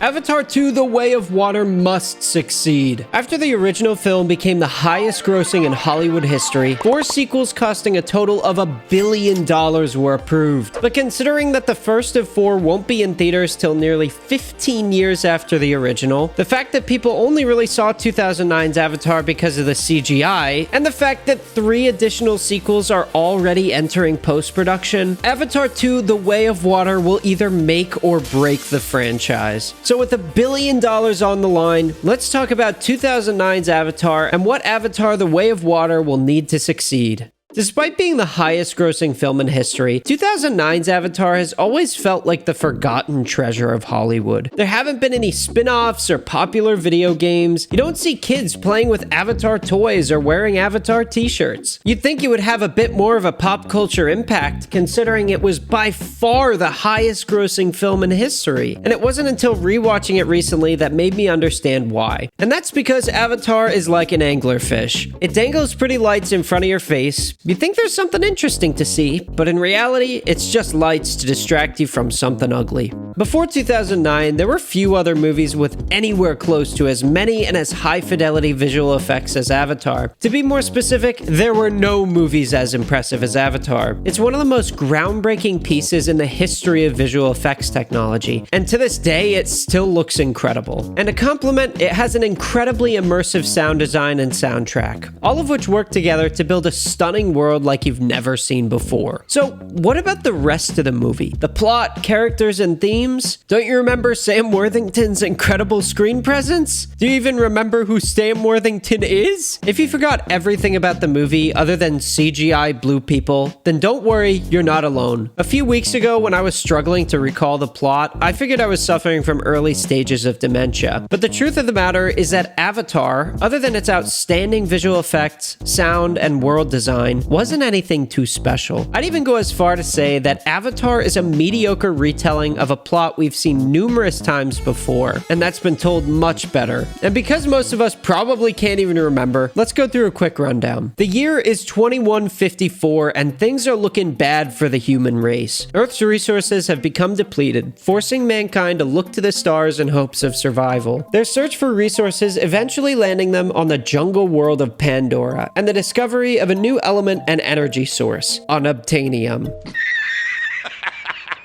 Avatar 2: The Way of Water must succeed. After the original film became the highest grossing in Hollywood history, 4 sequels costing a total of $1 billion were approved. But considering that the first of 4 won't be in theaters till nearly 15 years after the original, the fact that people only really saw 2009's Avatar because of the CGI, and the fact that 3 additional sequels are already entering post-production, Avatar 2: The Way of Water will either make or break the franchise. So with $1 billion on the line, let's talk about 2009's Avatar and what Avatar: The Way of Water will need to succeed. Despite being the highest grossing film in history, 2009's Avatar has always felt like the forgotten treasure of Hollywood. There haven't been any spin-offs or popular video games. You don't see kids playing with Avatar toys or wearing Avatar t-shirts. You'd think it would have a bit more of a pop culture impact, considering it was by far the highest grossing film in history. And it wasn't until rewatching it recently that made me understand why. And that's because Avatar is like an anglerfish. It dangles pretty lights in front of your face. You think there's something interesting to see, but in reality, it's just lights to distract you from something ugly. Before 2009, there were few other movies with anywhere close to as many and as high-fidelity visual effects as Avatar. To be more specific, there were no movies as impressive as Avatar. It's one of the most groundbreaking pieces in the history of visual effects technology, and to this day, it still looks incredible. And to complement, it has an incredibly immersive sound design and soundtrack, all of which work together to build a stunning world like you've never seen before. So, what about the rest of the movie? The plot, characters, and themes? Don't you remember Sam Worthington's incredible screen presence? Do you even remember who Sam Worthington is? If you forgot everything about the movie other than CGI blue people, then don't worry, you're not alone. A few weeks ago, when I was struggling to recall the plot, I figured I was suffering from early stages of dementia. But the truth of the matter is that Avatar, other than its outstanding visual effects, sound, and world design, wasn't anything too special. I'd even go as far to say that Avatar is a mediocre retelling of a plot we've seen numerous times before, and that's been told much better. And because most of us probably can't even remember, let's go through a quick rundown. The year is 2154, and things are looking bad for the human race. Earth's resources have become depleted, forcing mankind to look to the stars in hopes of survival. Their search for resources eventually landing them on the jungle world of Pandora, and the discovery of a new element and energy source, unobtainium.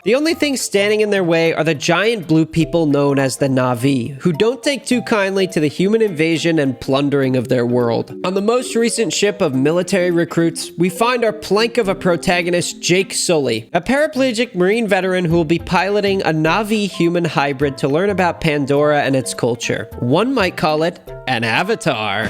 The only thing standing in their way are the giant blue people known as the Na'vi, who don't take too kindly to the human invasion and plundering of their world. On the most recent ship of military recruits, we find our plank of a protagonist, Jake Sully, a paraplegic Marine veteran who will be piloting a Na'vi-human hybrid to learn about Pandora and its culture. One might call it an avatar.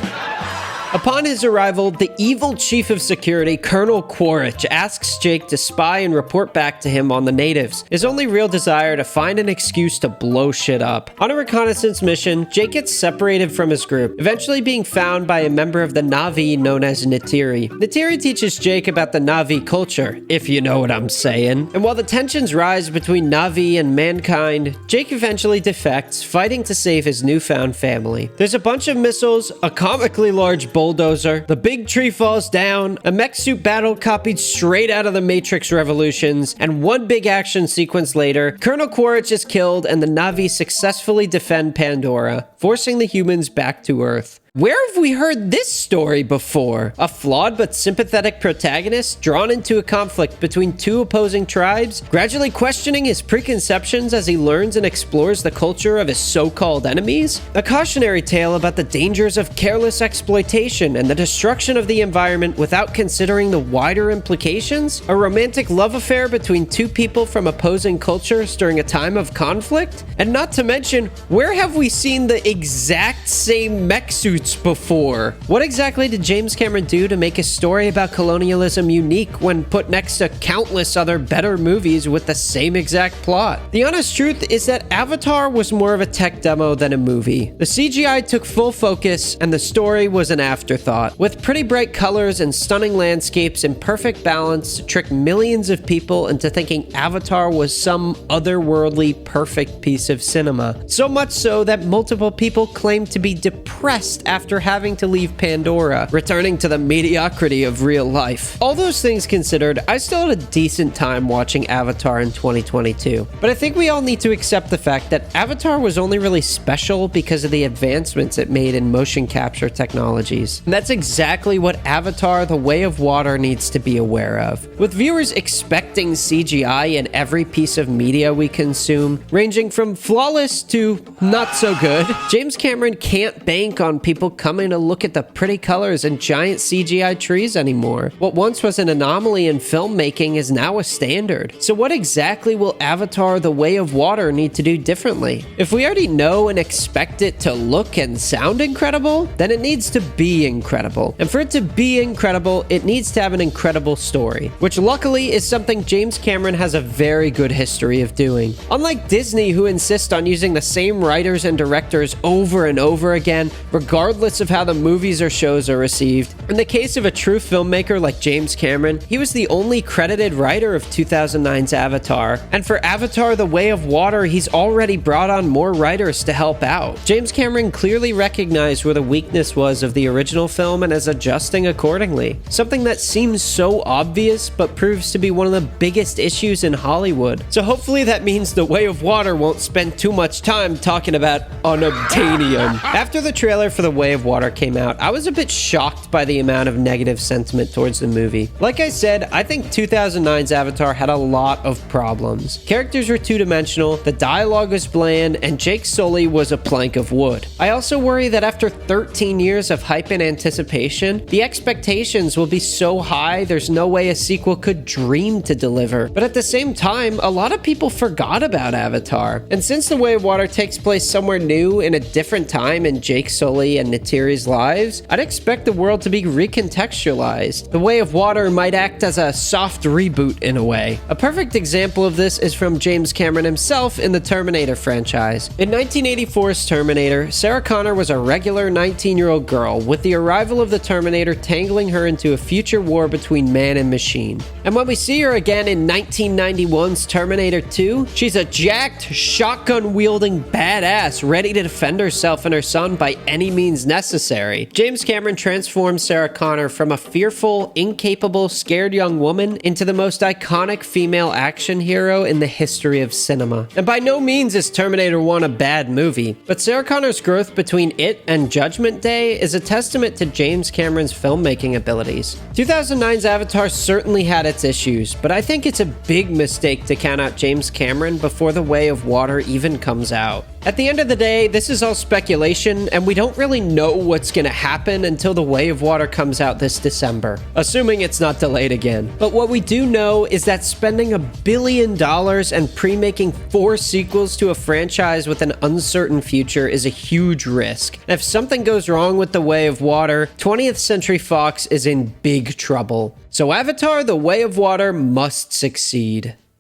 Upon his arrival, the evil chief of security, Colonel Quaritch, asks Jake to spy and report back to him on the natives, his only real desire to find an excuse to blow shit up. On a reconnaissance mission, Jake gets separated from his group, eventually being found by a member of the Na'vi known as Neytiri. Neytiri teaches Jake about the Na'vi culture, if you know what I'm saying. And while the tensions rise between Na'vi and mankind, Jake eventually defects, fighting to save his newfound family. There's a bunch of missiles, a comically large bulldozer, the big tree falls down, a mech suit battle copied straight out of the Matrix Revolutions, and one big action sequence later, Colonel Quaritch is killed and the Na'vi successfully defend Pandora, forcing the humans back to Earth. Where have we heard this story before? A flawed but sympathetic protagonist drawn into a conflict between 2 opposing tribes, gradually questioning his preconceptions as he learns and explores the culture of his so-called enemies? A cautionary tale about the dangers of careless exploitation and the destruction of the environment without considering the wider implications? A romantic love affair between 2 people from opposing cultures during a time of conflict? And not to mention, where have we seen the exact same mech suits before? What exactly did James Cameron do to make his story about colonialism unique when put next to countless other better movies with the same exact plot? The honest truth is that Avatar was more of a tech demo than a movie. The CGI took full focus and the story was an afterthought, with pretty bright colors and stunning landscapes in perfect balance to trick millions of people into thinking Avatar was some otherworldly perfect piece of cinema. So much so that multiple people claimed to be depressed after having to leave Pandora, returning to the mediocrity of real life. All those things considered, I still had a decent time watching Avatar in 2022. But I think we all need to accept the fact that Avatar was only really special because of the advancements it made in motion capture technologies. And that's exactly what Avatar: The Way of Water needs to be aware of. With viewers expecting CGI in every piece of media we consume, ranging from flawless to not so good, James Cameron can't bank on people coming to look at the pretty colors and giant CGI trees anymore. What once was an anomaly in filmmaking is now a standard. So what exactly will Avatar: The Way of Water need to do differently? If we already know and expect it to look and sound incredible, then it needs to be incredible. And for it to be incredible, it needs to have an incredible story, which luckily is something James Cameron has a very good history of doing. Unlike Disney, who insist on using the same writers and directors over and over again, regardless of how the movies or shows are received, in the case of a true filmmaker like James Cameron, he was the only credited writer of 2009's Avatar, and for Avatar: The Way of Water, he's already brought on more writers to help out. James Cameron clearly recognized where the weakness was of the original film and is adjusting accordingly. Something that seems so obvious, but proves to be one of the biggest issues in Hollywood. So hopefully that means The Way of Water won't spend too much time talking about unobtainium. After the trailer for The Way of Water came out, I was a bit shocked by the amount of negative sentiment towards the movie. Like I said, I think 2009's Avatar had a lot of problems. Characters were two-dimensional, the dialogue was bland, and Jake Sully was a plank of wood. I also worry that after 13 years of hype and anticipation, the expectations will be so high there's no way a sequel could dream to deliver. But at the same time, a lot of people forgot about Avatar. And since The Way of Water takes place somewhere new in a different time in Jake Sully and Neytiri's lives, I'd expect the world to be recontextualized. The Way of Water might act as a soft reboot in a way. A perfect example of this is from James Cameron himself in the Terminator franchise. In 1984's Terminator, Sarah Connor was a regular 19-year-old girl, with the arrival of the Terminator tangling her into a future war between man and machine. And when we see her again in 1991's Terminator 2, she's a jacked, shotgun-wielding badass ready to defend herself and her son by any means necessary. James Cameron transformed Sarah Connor from a fearful, incapable, scared young woman into the most iconic female action hero in the history of cinema. And by no means is Terminator 1 a bad movie, but Sarah Connor's growth between it and Judgment Day is a testament to James Cameron's filmmaking abilities. 2009's Avatar certainly had its issues, but I think it's a big mistake to count out James Cameron before The Way of Water even comes out. At the end of the day, this is all speculation, and we don't really know what's gonna happen until The Way of Water comes out this December, assuming it's not delayed again. But what we do know is that spending $1 billion and pre-making 4 sequels to a franchise with an uncertain future is a huge risk. And if something goes wrong with The Way of Water, 20th Century Fox is in big trouble. So Avatar: The Way of Water must succeed.